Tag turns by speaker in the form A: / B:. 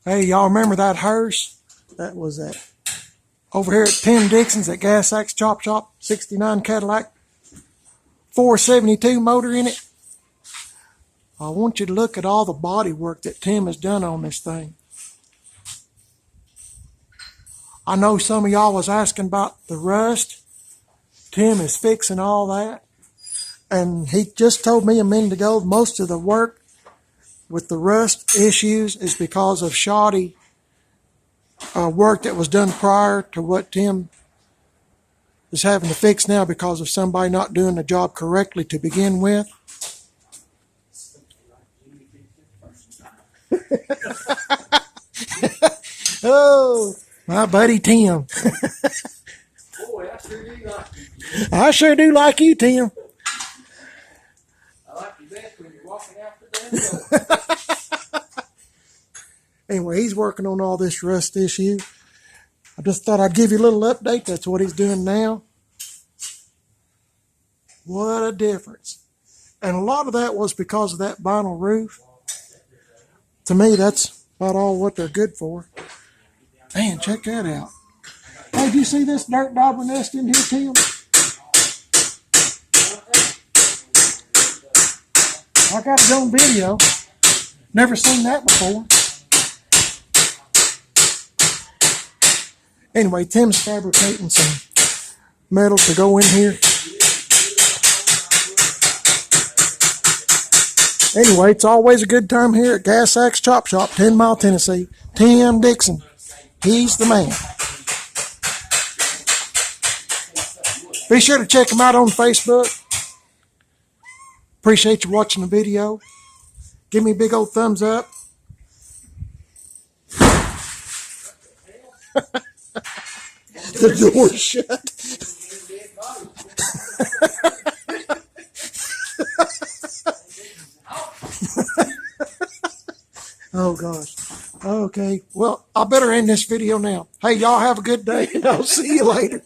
A: Hey, y'all remember that hearse? That was at over here at Tim Dixon's at Gas Axe Chop Shop, 69 Cadillac, 472 motor in it. I want you to look at all the body work that Tim has done on this thing. I know some of y'all was asking about the rust. Tim is fixing all that. And he just told me a minute ago, most of the work with the rust issues is because of shoddy work that was done prior to what Tim is having to fix now because of somebody not doing the job correctly to begin with. Oh, my buddy Tim.
B: Boy, I sure do like you.
A: I sure do like you, Tim.
B: I like you best when you're walking out the damn door.
A: Anyway, he's working on all this rust issue. I just thought I'd give you a little update. That's what he's doing now. What a difference. And a lot of that was because of that vinyl roof. To me, that's about all what they're good for. Man, check that out. Hey, did you see this dirt dauber nest in here, Tim? I got it on video. Never seen that before. Anyway, Tim's fabricating some metal to go in here. Anyway, it's always a good time here at Gas Axe Chop Shop, 10 Mile, Tennessee. Tim Dixon. He's the man. Be sure to check him out on Facebook. Appreciate you watching the video. Give me a big old thumbs up. The door's shut. Oh, gosh. Okay. Well, I better end this video now. Hey, y'all have a good day, and I'll see you later.